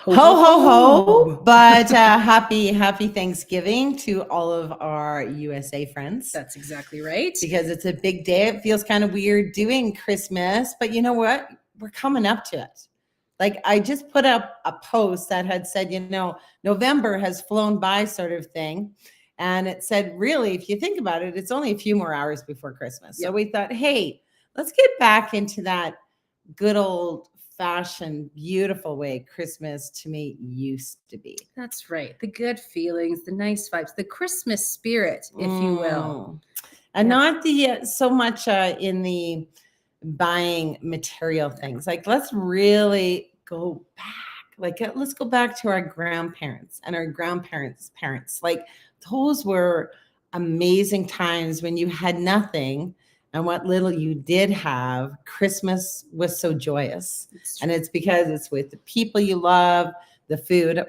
Ho, ho, ho. But happy Thanksgiving to all of our USA friends. That's exactly right. Because it's a big day. It feels kind of weird doing Christmas, but you know what? We're coming up to it. Like I just put up a post that had said, November has flown by sort of thing. And it said, really, if you think about it, it's only a few more hours before Christmas. Yep. So we thought, hey, let's get back into that good old fashioned, beautiful way Christmas to me used to be. That's right. The good feelings, the nice vibes, the Christmas spirit, if you will. And not the so much in the buying material things. Like let's really go back. Like let's go back to our grandparents and our grandparents' parents. Like those were amazing times when you had nothing. And what little you did have, Christmas was so joyous. And it's because it's with the people you love, the food,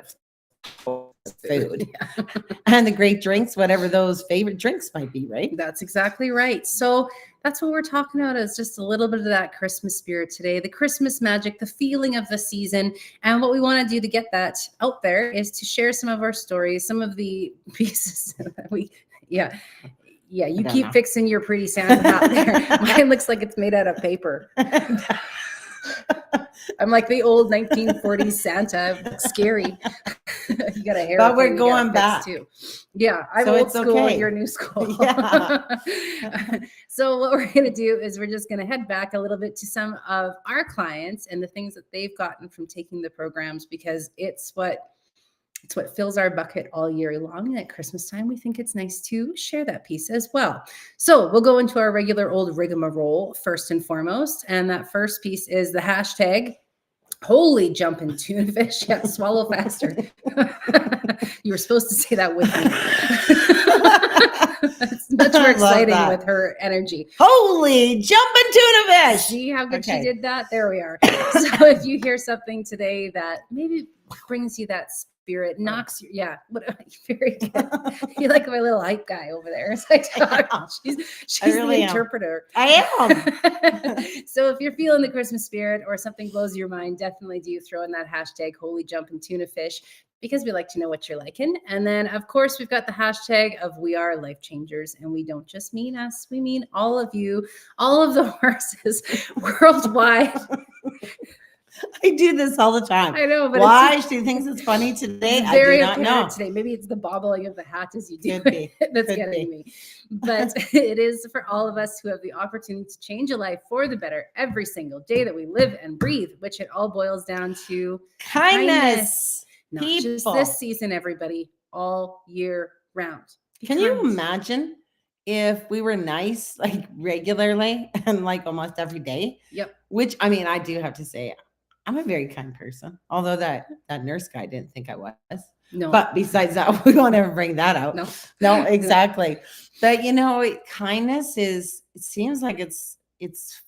and the great drinks, whatever those favorite drinks might be, right? That's exactly right. So that's what we're talking about, is just a little bit of that Christmas spirit today, the Christmas magic, the feeling of the season. And what we want to do to get that out there is to share some of our stories, some of the pieces that Yeah, you keep fixing your pretty Santa hat there. Mine looks like it's made out of paper. I'm like the old 1940s Santa. Scary. You got a hair. But we're going back too. Yeah, I'm so old school. Okay. You're new school. Yeah. So what we're going to do is we're just going to head back a little bit to some of our clients and the things that they've gotten from taking the programs, because it's what fills our bucket all year long. And at Christmas time, we think it's nice to share that piece as well. So we'll go into our regular old rigmarole first and foremost. And that first piece is the hashtag holy jumping tuna fish. Yeah, swallow faster. You were supposed to say that with me. It's much more exciting with her energy. Holy jumping tuna fish. See how good she did that? There we are. So if you hear something today that maybe brings you that spirit, knocks you, very good. You're like my little hype guy over there as I talk. She's really the interpreter. I am. So if you're feeling the Christmas spirit or something blows your mind, definitely do throw in that hashtag holy jumping tuna fish, because we like to know what you're liking. And then of course we've got the hashtag of we are life changers, and we don't just mean us, we mean all of you, all of the horses worldwide. I do this all the time. I know, but why she thinks it's funny today? It's very I do not know. Today, maybe it's the bobbling of the hat as you do it that's getting me. But it is for all of us who have the opportunity to change a life for the better every single day that we live and breathe, which it all boils down to kindness. Not just this season, everybody, all year round. Can you imagine if we were nice like regularly and like almost every day? Yep. Which I mean, I do have to say, I'm a very kind person, although that nurse guy didn't think I was. No. But besides that, we won't ever bring that out. No, exactly. But kindness is, it seems like it's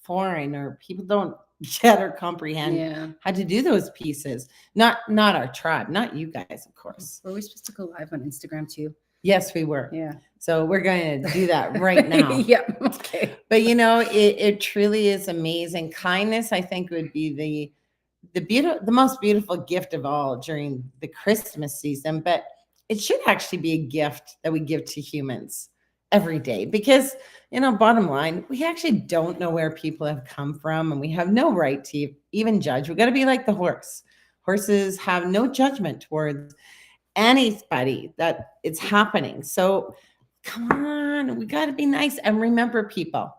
foreign, or people don't get or comprehend how to do those pieces. Not our tribe, not you guys, of course. Were we supposed to go live on Instagram too? Yes, we were. Yeah. So we're going to do that right now. Yep. Okay. But it truly is amazing. Kindness, I think, would be the most beautiful gift of all during the Christmas season. But it should actually be a gift that we give to humans every day, because bottom line, we actually don't know where people have come from, and we have no right to even judge. We've got to be like the horse. Horses have no judgment towards anybody that it's happening. So come on, we got to be nice. And remember, people,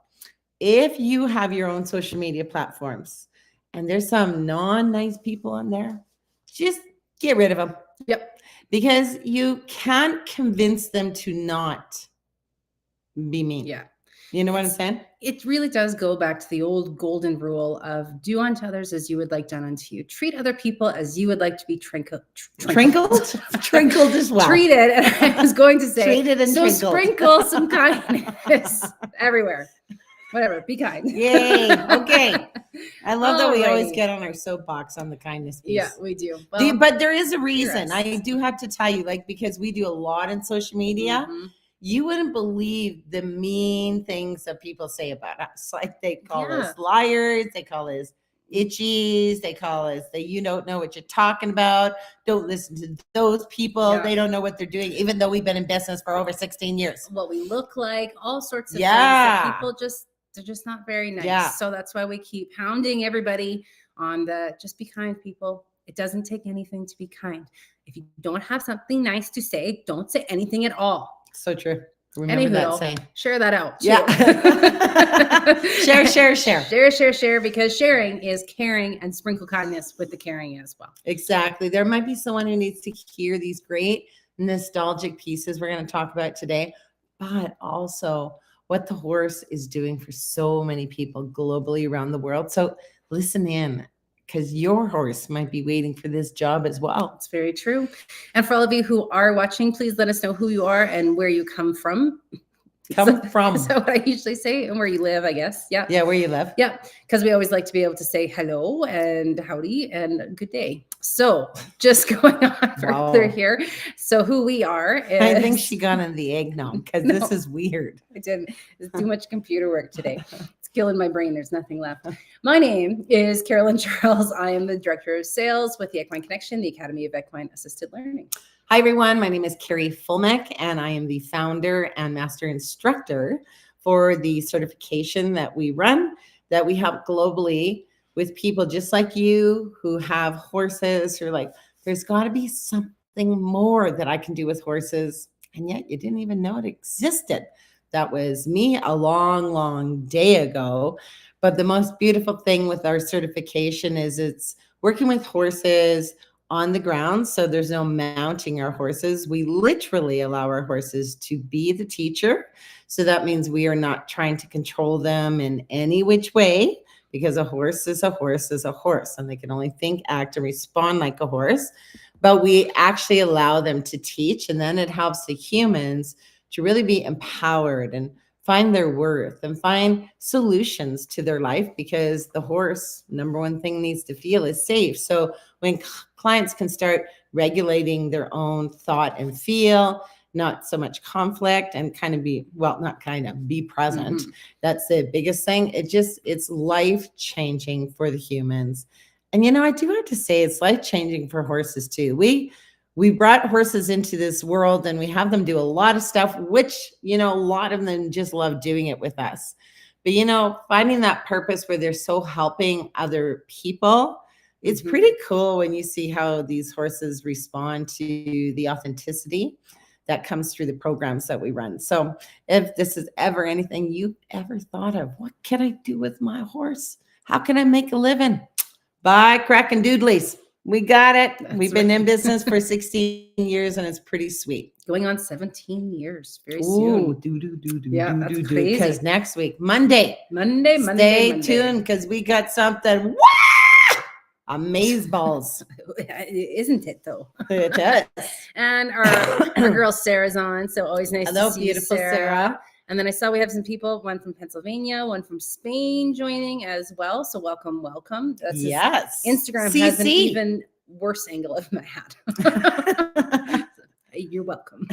if you have your own social media platforms and there's some non-nice people on there, just get rid of them. Yep. Because you can't convince them to not be mean. Yeah. You know what I'm saying? It really does go back to the old golden rule of do unto others as you would like done unto you. Treat other people as you would like to be trickled as well. Treated. And I was going to say, treated and so trickled. Sprinkle some kindness everywhere. Whatever, be kind. Yay. Okay. I love that we always get on our soapbox on the kindness piece. Yeah, we do. Well, but there is a reason. I do have to tell you, because we do a lot in social media. Mm-hmm. You wouldn't believe the mean things that people say about us. Like they call us liars. They call us itchies. They call us you don't know what you're talking about. Don't listen to those people. They don't know what they're doing, even though we've been in business for over 16 years. What we look like, all sorts of things that people they're just not very nice. So that's why we keep hounding everybody on just be kind, people. It doesn't take anything to be kind. If you don't have something nice to say, don't say anything at all. So true. Remember that saying. Share that out too. Yeah. Share, because sharing is caring, and sprinkle kindness with the caring as well. Exactly. There might be someone who needs to hear these great nostalgic pieces we're going to talk about today, but also what the horse is doing for so many people globally around the world. So listen in, because your horse might be waiting for this job as well. It's very true. And for all of you who are watching, please let us know who you are and where you come from. From. So what I usually say, and where you live, I guess. Yeah. Yeah, where you live. Yeah, because we always like to be able to say hello and howdy and good day. So just going on further here. So who we are is... I think she got in the eggnog because this is weird. I didn't. It's too much computer work today. It's killing my brain. There's nothing left. My name is Carolyn Charles. I am the Director of Sales with the Equine Connection, the Academy of Equine Assisted Learning. Hi, everyone. My name is Carrie Fulmick, and I am the founder and master instructor for the certification that we run, that we help globally with people just like you who have horses, who are like, there's got to be something more that I can do with horses, and yet you didn't even know it existed. That was me a long, long day ago. But the most beautiful thing with our certification is it's working with horses on the ground. So there's no mounting our horses. We literally allow our horses to be the teacher. So that means we are not trying to control them in any which way, because a horse is a horse is a horse, and they can only think, act, and respond like a horse. But we actually allow them to teach, and then it helps the humans to really be empowered and find their worth and find solutions to their life, because the horse, number one thing needs to feel is safe. So when clients can start regulating their own thought and feel, not so much conflict, and kind of be present. Mm-hmm. That's the biggest thing. It's life-changing for the humans. And, I do have to say it's life-changing for horses too. We brought horses into this world, and we have them do a lot of stuff, which, a lot of them just love doing it with us. But, finding that purpose where they're so helping other people, it's pretty cool when you see how these horses respond to the authenticity that comes through the programs that we run. So if this is ever anything you've ever thought of, what can I do with my horse? How can I make a living? Buy cracking doodlies. We got it. We've been in business for 16 years, and it's pretty sweet. Going on 17 years very soon. Yeah, that's crazy. Because next week, Monday. Stay tuned, because we got something. Amazeballs. Isn't it though? It is. And our girl Sarah's on, so always nice to see beautiful Sarah. And then I saw we have some people, one from Pennsylvania, one from Spain joining as well. So welcome. That's yes. Instagram has an even worse angle of my hat. You're welcome.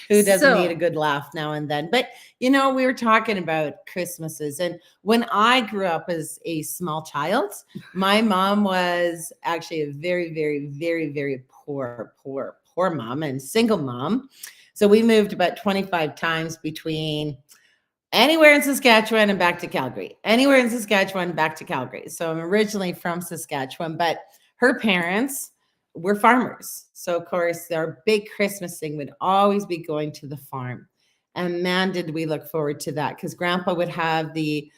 Who doesn't need a good laugh now and then? But, we were talking about Christmases. And when I grew up as a small child, my mom was actually a very, very, very, very poor mom and single mom. So we moved about 25 times between anywhere in Saskatchewan and back to Calgary. Anywhere in Saskatchewan, back to Calgary. So I'm originally from Saskatchewan, but her parents were farmers. So, of course, our big Christmas thing would always be going to the farm. And man, did we look forward to that, because Grandpa would have the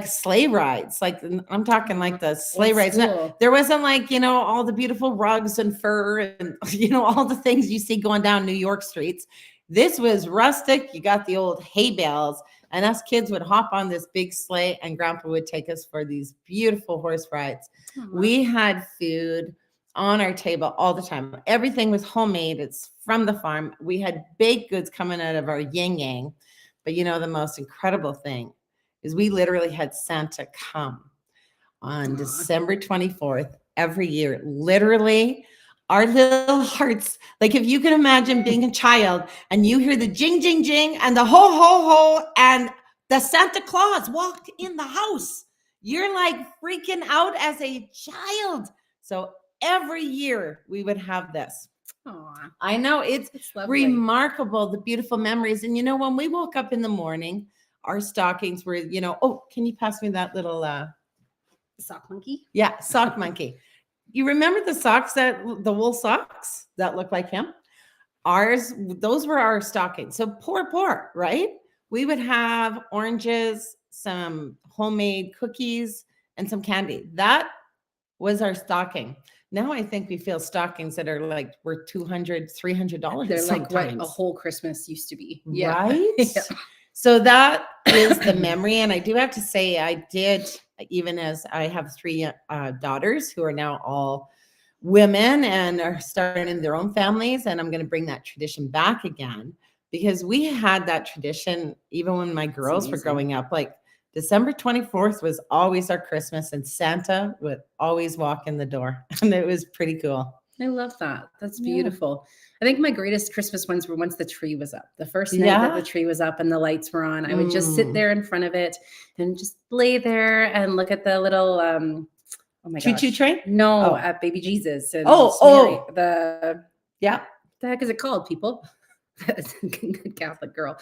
sleigh rides. I'm talking like the sleigh rides. Cool. There wasn't all the beautiful rugs and fur and, all the things you see going down New York streets. This was rustic. You got the old hay bales, and us kids would hop on this big sleigh, and Grandpa would take us for these beautiful horse rides. Mm-hmm. We had food on our table all the time. Everything was homemade. It's from the farm. We had baked goods coming out of our yin-yang. But the most incredible thing is we literally had Santa come on December 24th every year. Literally, our little hearts, if you can imagine being a child and you hear the jing, jing, jing and the ho, ho, ho, and the Santa Claus walk in the house. You're like freaking out as a child. So every year we would have this. Aww. I know, it's remarkable, the beautiful memories. And when we woke up in the morning, our stockings were, oh, can you pass me that little sock monkey? Yeah, sock monkey. You remember the socks, the wool socks that look like him? Those were our stockings. So poor, right? We would have oranges, some homemade cookies, and some candy. That was our stocking. Now I think we feel stockings that are like worth $200, $300. They're like what a whole Christmas used to be. Yeah. Right? Yeah. So that is the memory. And I do have to say, I did, even as I have 3 daughters who are now all women and are starting their own families. And I'm going to bring that tradition back again, because we had that tradition even when my girls were growing up. Like December 24th was always our Christmas, and Santa would always walk in the door. And it was pretty cool. I love that. That's beautiful. I think my greatest Christmas ones were once the tree was up. The first night that the tree was up and the lights were on, I would just sit there in front of it and just lay there and look at the little, oh my gosh. Choo-choo train? No, at Baby Jesus. And the heck is it called, people? Good Catholic girl.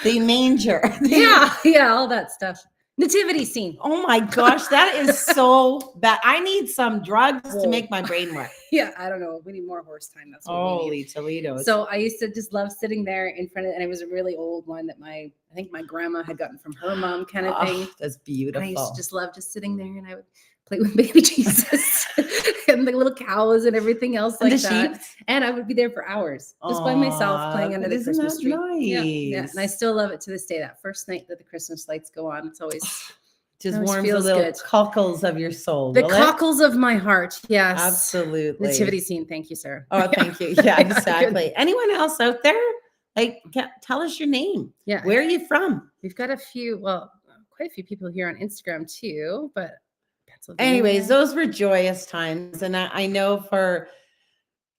The manger. Yeah, all that stuff. Nativity scene. Oh my gosh, that is so bad. I need some drugs to make my brain work. Yeah, I don't know. We need more horse time. That's what we need. Toledo. So I used to just love sitting there in front of it, and it was a really old one that I think my grandma had gotten from her mom, kind of thing. That's beautiful. And I used to just love just sitting there, and I would play with Baby Jesus and the little cows and everything else like that. Sheep. And I would be there for hours just by myself playing under the Christmas tree. Nice? Yeah. And I still love it to this day. That first night that the Christmas lights go on, it's always just warms the little cockles of your soul. The cockles of my heart. Yes. Absolutely. Nativity scene. Thank you, sir. Oh, thank you. Yeah, exactly. Anyone else out there? Like, tell us your name. Yeah. Where are you from? We've got quite a few people here on Instagram too, but anyways, those were joyous times. And I know for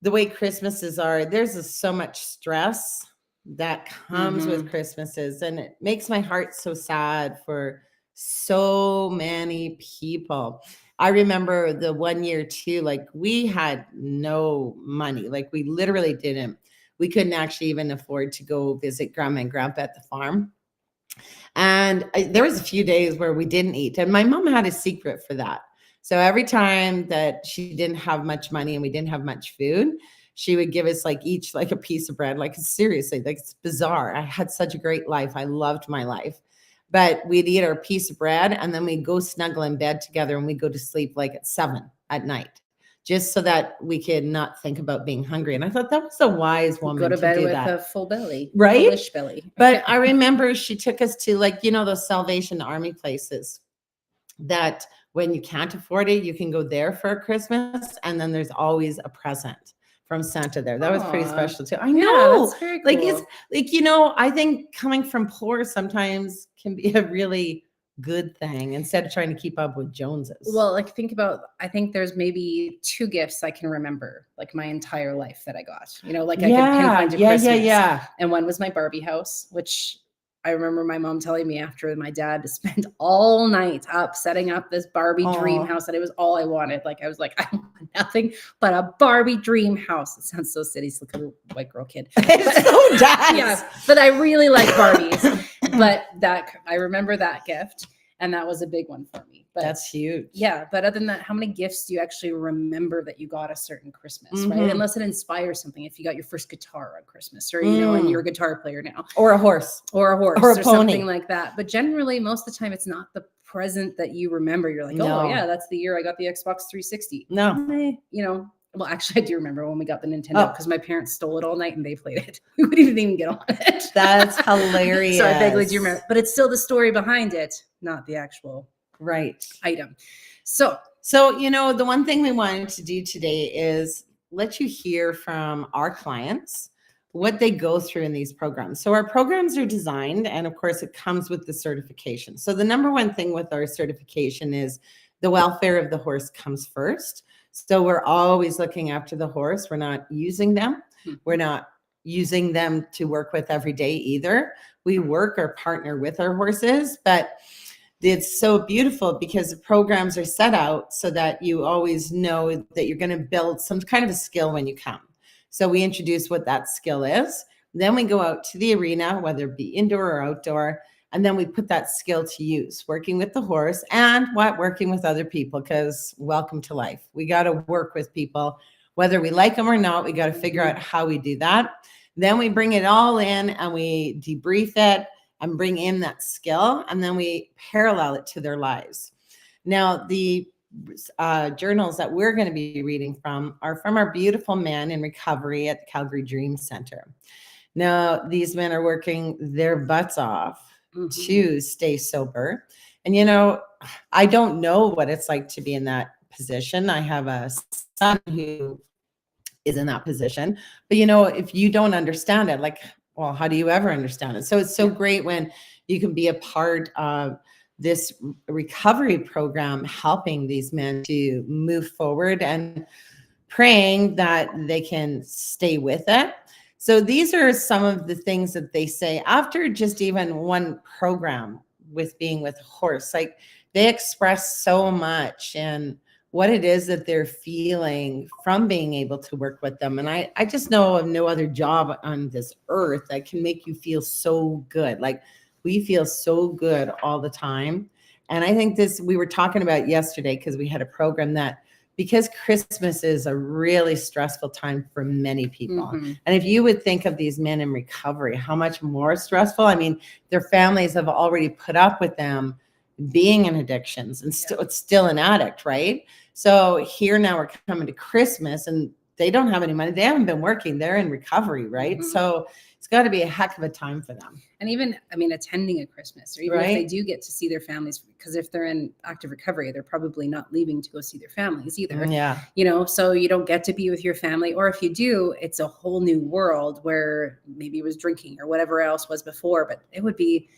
the way Christmases are, there's so much stress that comes with Christmases. And it makes my heart so sad for so many people. I remember the one year too, like we had no money. Like we literally didn't. We couldn't actually even afford to go visit Grandma and Grandpa at the farm. And there was a few days where we didn't eat. And my mom had a secret for that. So every time that she didn't have much money and we didn't have much food, she would give us each a piece of bread. Like seriously, it's bizarre. I had such a great life. I loved my life. But we'd eat our piece of bread and then we'd go snuggle in bed together and we'd go to sleep at 7 at night, just so that we could not think about being hungry. And I thought that was a wise woman. Go to bed with a full belly, right? Fullish belly. But I remember she took us to those Salvation Army places that when you can't afford it, you can go there for Christmas. And then there's always a present from Santa there. That was pretty special too. I know. Yeah, that's very cool. It's I think coming from poor sometimes can be a really good thing instead of trying to keep up with Joneses. Well, I think there's maybe 2 gifts I can remember my entire life that I got, I could pinpoint to Christmas. Yeah. And one was my Barbie house, which I remember my mom telling me after my dad to spend all night up setting up this Barbie dream house, and it was all I wanted. I was like, I want nothing but a Barbie dream house. It sounds so silly, so like a white girl kid. It so does. Yeah, but I really like Barbies. But I remember that gift, and that was a big one for me. But that's huge. Yeah, but other than that, how many gifts do you actually remember that you got a certain Christmas, right? Unless it inspires something. If you got your first guitar on Christmas, or and you're a guitar player now, or a horse, or something like that. But generally, most of the time, it's not the present that you remember. You're like, oh yeah, that's the year I got the Xbox 360. No, Well, actually, I do remember when we got the Nintendo because my parents stole it all night and they played it. We didn't even get on it. That's hilarious. So I vaguely do remember, but it's still the story behind it, not the actual item. So the one thing we wanted to do today is let you hear from our clients what they go through in these programs. So our programs are designed, and of course, it comes with the certification. So the number one thing with our certification is the welfare of the horse comes first. So we're always looking after the horse. We're not using them. We're not using them to work with every day either. We work or partner with our horses, but it's so beautiful because the programs are set out so that you always know that you're going to build some kind of a skill when you come. So we introduce what that skill is. Then we go out to the arena, whether it be indoor or outdoor, and then we put that skill to use, working with the horse and working with other people, because welcome to life. We got to work with people, whether we like them or not. We got to figure out how we do that. Then we bring it all in and we debrief it and bring in that skill, and then we parallel it to their lives. Now, the journals that we're going to be reading from are from our beautiful men in recovery at the Calgary Dream Center. Now, these men are working their butts off to stay sober. And, you know, I don't know what it's like to be in that position. I have a son who is in that position, but, you know, if you don't understand it, like, well, how do you ever understand it? So it's so great when you can be a part of this recovery program, helping these men to move forward and praying that they can stay with it. So these are some of the things that they say after just even one program with being with a horse. Like, they express so much and what it is that they're feeling from being able to work with them. And I just know of no other job on this earth that can make you feel so good. Like, we feel so good all the time. And I think we were talking about yesterday, because we had a program that, because Christmas is a really stressful time for many people. And if you would think of these men in recovery, how much more stressful. I mean, their families have already put up with them being in addictions and it's still an addict, right? So here now we're coming to Christmas and they don't have any money. They haven't been working. They're in recovery, right? So it's got to be a heck of a time for them. And even, I mean, attending a Christmas, or even if they do get to see their families, because if they're in active recovery, they're probably not leaving to go see their families either. You know, so you don't get to be with your family, or if you do, it's a whole new world where maybe it was drinking or whatever else was before, but there'd be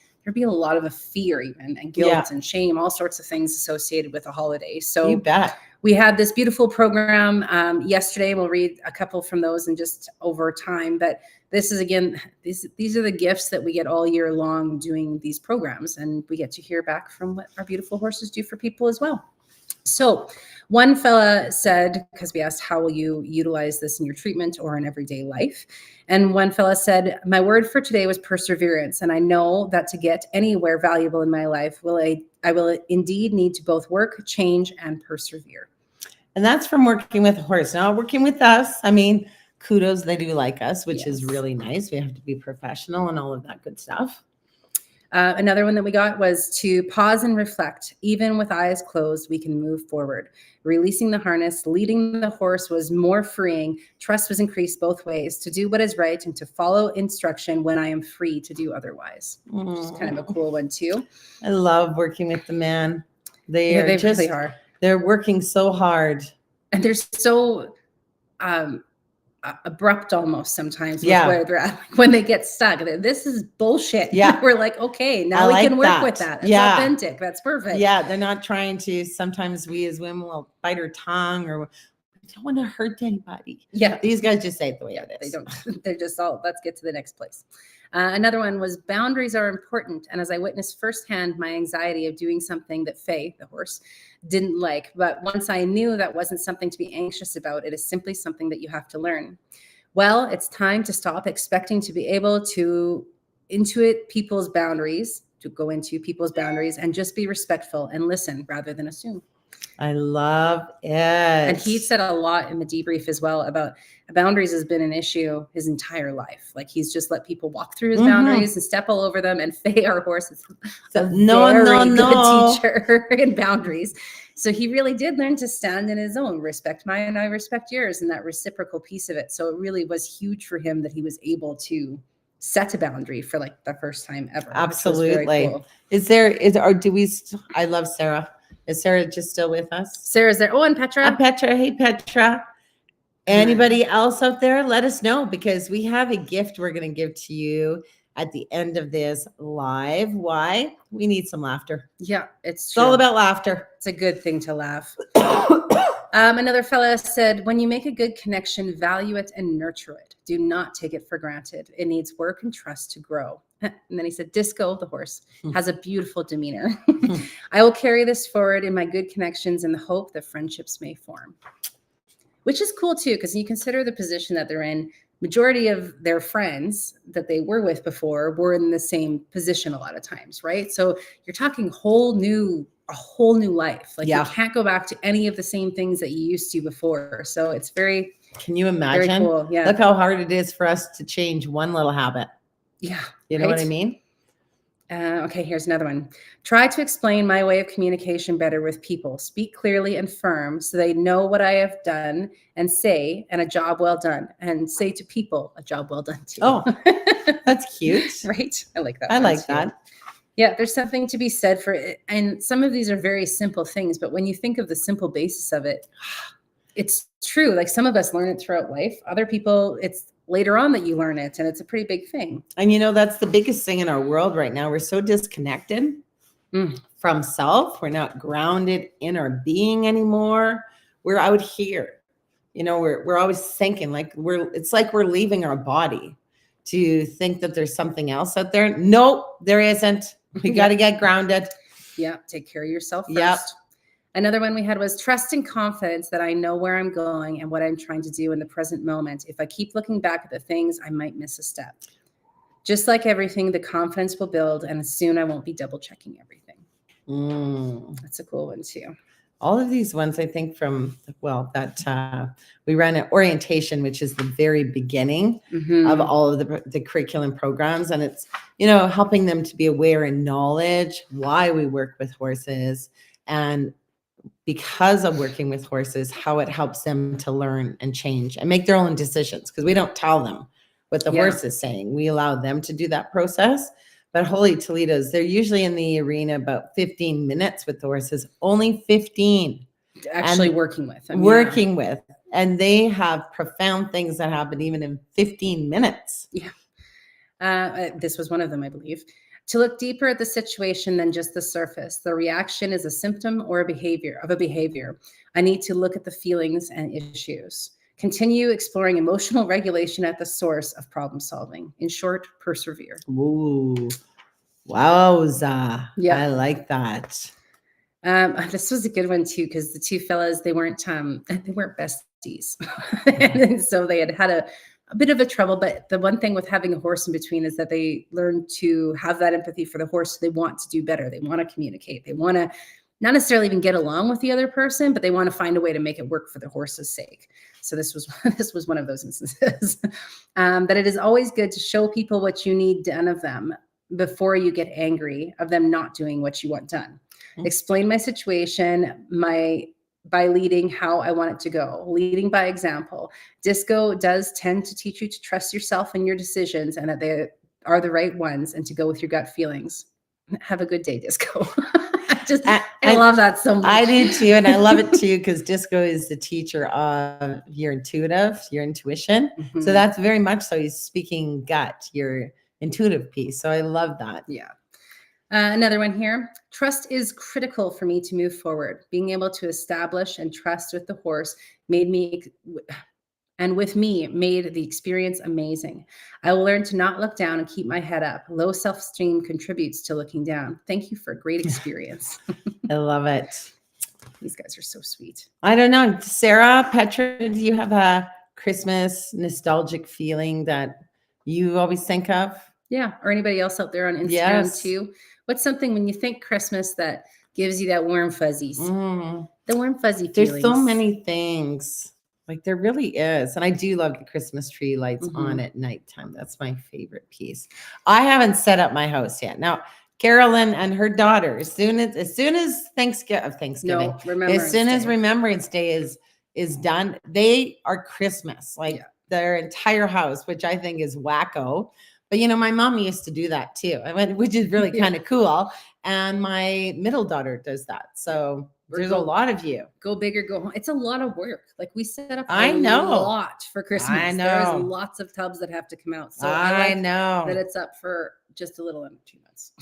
a lot of a fear even, and guilt and shame, all sorts of things associated with a holiday. So you bet. We had this beautiful program yesterday. We'll read a couple from those in just over time, but this is, again, these are the gifts that we get all year long doing these programs, and we get to hear back from what our beautiful horses do for people as well. So one fella said, because we asked, how will you utilize this in your treatment or in everyday life? And one fella said, my word for today was perseverance. And I know that to get anywhere valuable in my life, I will indeed need to both work, change, and persevere. And that's from working with a horse. Now, working with us, I mean, kudos, they do like us, which is really nice. We have to be professional and all of that good stuff. Another one that we got was to pause and reflect. Even with eyes closed, we can move forward. Releasing the harness, leading the horse was more freeing. Trust was increased both ways, to do what is right and to follow instruction when I am free to do otherwise. Which is kind of a cool one too. I love working with the man. They really are. They're working so hard. And they're so abrupt almost sometimes with where they're at, when they get stuck. This is bullshit. We're like, okay, now we can work with that. It's authentic. That's perfect. They're not trying to, sometimes we as women will bite our tongue or we don't want to hurt anybody. These guys just say it the way it is. They don't. They're just all, let's get to the next place. Another one was boundaries are important. And as I witnessed firsthand my anxiety of doing something that Faye, the horse, didn't like. But once I knew that wasn't something to be anxious about, it is simply something that you have to learn. Well, it's time to stop expecting to be able to intuit people's boundaries, to go into people's boundaries, and just be respectful and listen rather than assume. I love it. And he said a lot in the debrief as well about boundaries has been an issue his entire life. Like, he's just let people walk through his boundaries and step all over them. And Faye, our horse, is a very good teacher in boundaries. So he really did learn to stand in his own, respect mine and I respect yours, and that reciprocal piece of it. So it really was huge for him that he was able to set a boundary for like the first time ever. Absolutely. Cool. I love Sarah. Is Sarah just still with us? Sarah's there. Oh, and Petra. Petra. Hey, Petra. Anybody else out there? Let us know, because we have a gift we're going to give to you at the end of this live. Why? We need some laughter. Yeah, it's all about laughter. It's a good thing to laugh. Another fella said, when you make a good connection, value it and nurture it. Do not take it for granted. It needs work and trust to grow. And then he said, Disco, the horse, has a beautiful demeanor. I will carry this forward in my good connections in the hope that friendships may form. Which is cool too, because you consider the position that they're in. Majority of their friends that they were with before were in the same position a lot of times, right? So you're talking a whole new life. Like you can't go back to any of the same things that you used to before. So it's very, can you imagine? Very cool. Yeah. Look how hard it is for us to change one little habit. Yeah. You know what I mean? Okay, here's another one. Try to explain my way of communication better with people. Speak clearly and firm so they know what I have done and say, and a job well done. And say to people, a job well done too. Oh, that's cute. Right? I like that. I like that. Yeah, there's something to be said for it. And some of these are very simple things, but when you think of the simple basis of it, it's true. Like some of us learn it throughout life. Other people, it's later on that you learn it, and it's a pretty big thing. And you know, that's the biggest thing in our world right now. We're so disconnected from self. We're not grounded in our being anymore. We're out here. You know, we're always thinking like it's like we're leaving our body to think that there's something else out there. Nope, there isn't. We got to get grounded. Yeah, take care of yourself first. Yep. Another one we had was trust and confidence that I know where I'm going and what I'm trying to do in the present moment. If I keep looking back at the things, I might miss a step. Just like everything, the confidence will build, and soon I won't be double checking everything. That's a cool one too. All of these ones, I think from, that we ran an orientation, which is the very beginning of all of the curriculum programs. And it's, you know, helping them to be aware and knowledge why we work with horses, and because of working with horses, how it helps them to learn and change and make their own decisions. Because we don't tell them what the horse is saying. We allow them to do that process. But Holy Toledo's, they're usually in the arena about 15 minutes with the horses, only 15. Actually working with them. With. And they have profound things that happen even in 15 minutes. Yeah. This was one of them, I believe. To look deeper at the situation than just the surface. The reaction is a symptom or a behavior. I need to look at the feelings and issues. Continue exploring emotional regulation at the source of problem solving. In short, persevere. Ooh, wowza. Yeah. I like that. This was a good one too, because the two fellas, they weren't besties. And so they had a bit of a trouble, but the one thing with having a horse in between is that they learn to have that empathy for the horse. So they want to do better. They want to communicate. They want to not necessarily even get along with the other person, but they want to find a way to make it work for the horse's sake. So this was one of those instances. That it is always good to show people what you need done of them before you get angry of them not doing what you want done. Explain my situation, by leading how I want it to go, leading by example. Disco does tend to teach you to trust yourself and your decisions, and that they are the right ones, and to go with your gut feelings. Have a good day, Disco. I love that so much. I do too. And I love it too, because Disco is the teacher of your intuition. So that's very much so. He's speaking gut, your intuitive piece. So I love that. Yeah. Another one here. Trust is critical for me to move forward. Being able to establish and trust with the horse made the experience amazing. I will learn to not look down and keep my head up. Low self-esteem contributes to looking down. Thank you for a great experience. I love it. These guys are so sweet. I don't know. Sarah, Petra, do you have a Christmas nostalgic feeling that you always think of? Yeah. Or anybody else out there on Instagram too? What's something when you think Christmas that gives you that warm fuzzies? The warm fuzzy feelings. There's so many things. Like there really is. And I do love the Christmas tree lights on at nighttime. That's my favorite piece. I haven't set up my house yet. Now, Carolyn and her daughter, as soon as Thanksgiving, Remembrance Day is done, they are Christmas, their entire house, which I think is wacko. But you know, my mom used to do that too. Which is really kind of cool. And my middle daughter does that. So there's a lot of you. Go big or go home. It's a lot of work. Like we set up a lot for Christmas. I know. There's lots of tubs that have to come out. So I know that it's up for just a little under 2 months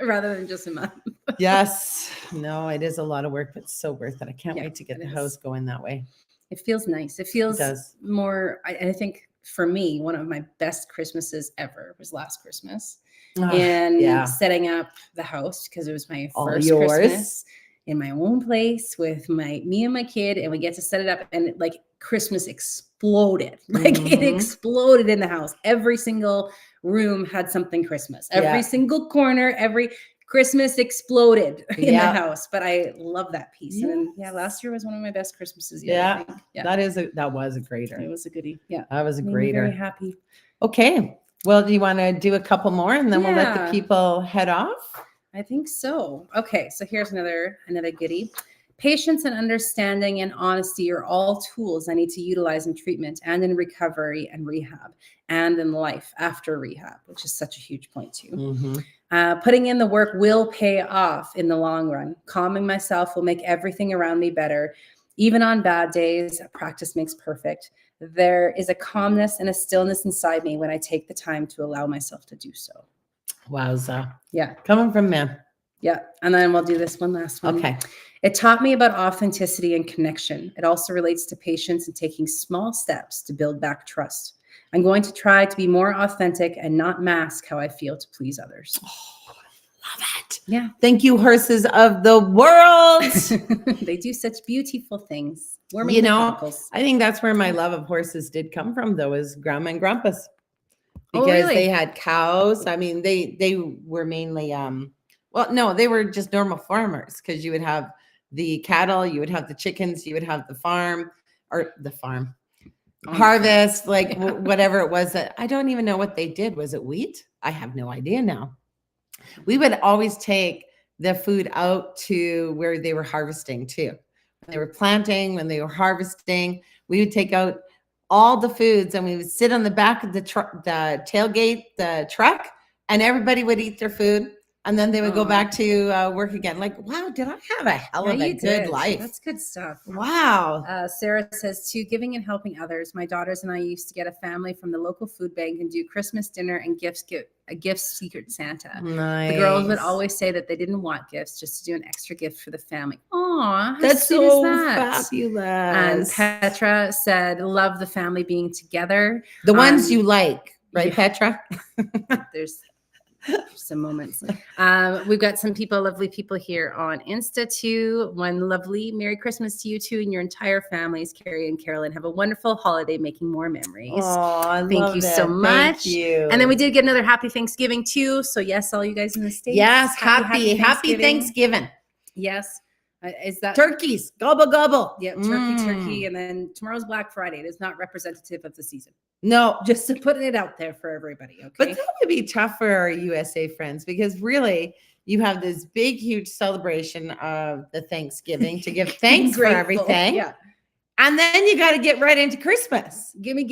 rather than just a month. Yes. No, it is a lot of work, but so worth it. I can't wait to get the house going that way. It feels nice. It feels more, I think for me, one of my best Christmases ever was last Christmas. And setting up the house, because it was my first Christmas in my own place with me and my kid, and we get to set it up, and like Christmas exploded. Like it exploded in the house. Every single room had something Christmas. Every single corner, every Christmas exploded in the house. But I love that piece. Yes. And then, last year was one of my best Christmases yet, I think. That was a grater. It was a goodie. Yeah. That was a grater. Very happy. Okay. Well, do you want to do a couple more and then we'll let the people head off? I think so. Okay. So here's another goodie. Patience and understanding and honesty are all tools I need to utilize in treatment and in recovery and rehab and in life after rehab, which is such a huge point too. Putting in the work will pay off in the long run. Calming myself will make everything around me better. Even on bad days, practice makes perfect. There is a calmness and a stillness inside me when I take the time to allow myself to do so. Wowza. Yeah. Coming from men. Yeah. And then we'll do this one last one. Okay. It taught me about authenticity and connection. It also relates to patience and taking small steps to build back trust. I'm going to try to be more authentic and not mask how I feel to please others. Oh, love it. Yeah. Thank you, horses of the world. They do such beautiful things. I think that's where my love of horses did come from, though, is grandma and grandpa's. Because they had cows. I mean, they were mainly, they were just normal farmers, because you would have the cattle, you would have the chickens, you would have the harvest, like whatever it was that I don't even know what they did. Was it wheat? I have no idea now. We would always take the food out to where they were harvesting too. When they were planting, when they were harvesting, we would take out all the foods and we would sit on the back of the tailgate, the truck, and everybody would eat their food. And then they would go back to work again. Like, wow, did I have a hell of a good life? That's good stuff. Wow. Sarah says, too, giving and helping others. My daughters and I used to get a family from the local food bank and do Christmas dinner and a gift Secret Santa. Nice. The girls would always say that they didn't want gifts, just to do an extra gift for the family. Aw, that's so fabulous. And Petra said, love the family being together. The ones you like, right, Petra? There's some moments. We've got some lovely people here on Insta too. One lovely Merry Christmas to you too and your entire families. Carrie and Carolyn, have a wonderful holiday, making more memories. Oh, thank you so much. Thank you. And then we did get another happy Thanksgiving too. So yes, all you guys in the States. Yes, happy Thanksgiving. Yes. Is that turkeys? Gobble gobble. Yeah, turkey, and then tomorrow's Black Friday. It is not representative of the season. No, just to put it out there for everybody. Okay, but that would be tough for our USA friends, because really, you have this big, huge celebration of the Thanksgiving to give thanks for everything. Yeah. And then you got to get right into Christmas. Gimme.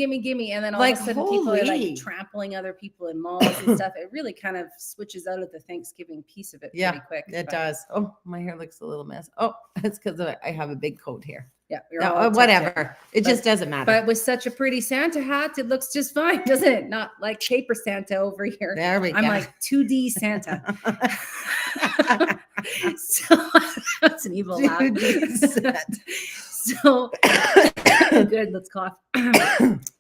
And then all of a sudden people are like trampling other people in malls and stuff. It really kind of switches out of the Thanksgiving piece of it pretty quick. It does. Oh, my hair looks a little mess. Oh, it's because I have a big coat here. Yeah. Whatever. It just doesn't matter. But with such a pretty Santa hat, it looks just fine, doesn't it? Not like paper Santa over here. There we go. I'm like 2D Santa. So that's an evil laugh. So good, let's cough.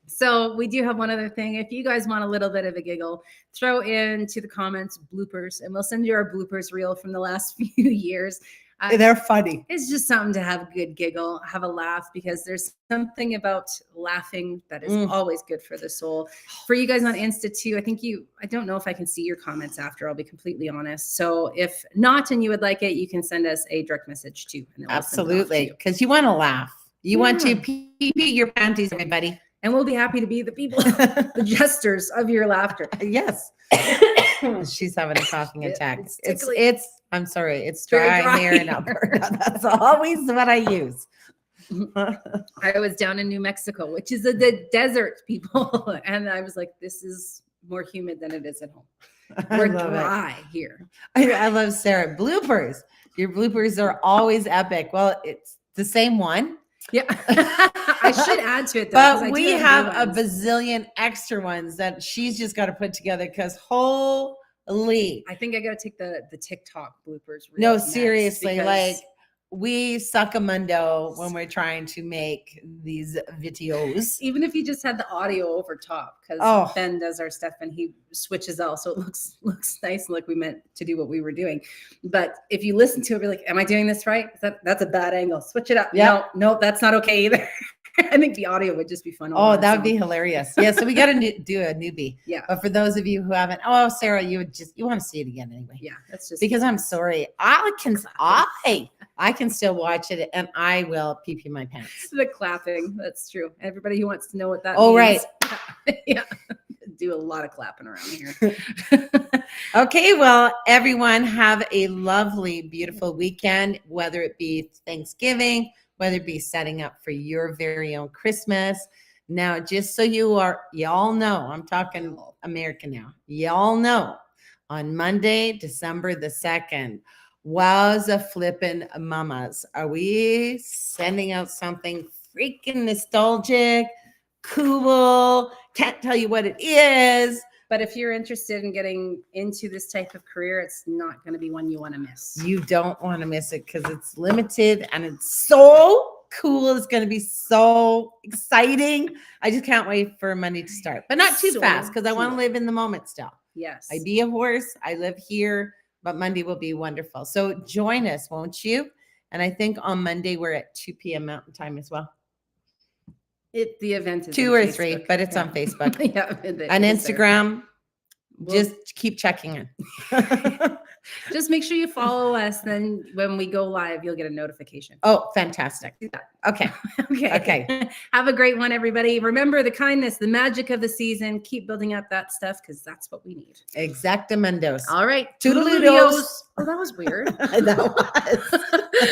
So we do have one other thing. If you guys want a little bit of a giggle, throw into the comments bloopers, and we'll send you our bloopers reel from the last few years. They're funny. It's just something to have a good giggle, have a laugh, because there's something about laughing that is always good for the soul. For you guys on Insta too, I don't know if I can see your comments after, I'll be completely honest. So if not, and you would like it, you can send us a direct message too. And absolutely. Because you want to laugh. You want to pee your panties, everybody. And we'll be happy to be the people, the jesters of your laughter. Yes. She's having a coughing attack. I'm sorry. It's dry here in Alberta. That's always what I use. I was down in New Mexico, which is the desert, people. And I was like, this is more humid than it is at home. We're dry here. I love Sarah. Bloopers. Your bloopers are always epic. Well, it's the same one. Yeah. I should add to it, though. But we have a bazillion extra ones that she's just got to put together, because holy. I think I got to take the TikTok bloopers. No, seriously. Like, we suck a mundo when we're trying to make these videos. Even if you just had the audio over top, because Ben does our stuff and he switches out, so it looks nice and like we meant to do what we were doing. But if you listen to it, be like, am I doing this right? That's a bad angle. Switch it up. Yep. No, that's not okay either. I think the audio would just be fun. Oh, that would be hilarious. Yeah, so we got to do a newbie. Yeah. But for those of you who haven't, Sarah, you want to see it again anyway. Yeah, that's just because I'm sorry. I can still watch it and I will pee my pants. The clapping. That's true. Everybody who wants to know what that means. Right. Yeah. Do a lot of clapping around here. Okay, well, everyone have a lovely, beautiful weekend, whether it be Thanksgiving, whether it be setting up for your very own Christmas. Now, just so y'all know, I'm talking American now. Y'all know on Monday, December the 2nd, wowza flippin' mamas. Are we sending out something freaking nostalgic, cool? Can't tell you what it is. But if you're interested in getting into this type of career, it's not going to be one you want to miss. You don't want to miss it because it's limited and it's so cool. It's going to be so exciting. I just can't wait for Monday to start, but not too fast because I want to live in the moment still. Yes. I be a horse. I live here, but Monday will be wonderful. So join us, won't you? And I think on Monday we're at 2 p.m. Mountain Time as well. The event is 2 or 3, but it's on Facebook. And Instagram. Just keep checking in. Just make sure you follow us. Then when we go live, you'll get a notification. Oh, fantastic. Okay. Okay. Have a great one, everybody. Remember the kindness, the magic of the season. Keep building up that stuff because that's what we need. Exactamundos. All right. Toodaloo-dos. Oh, that was weird. That was.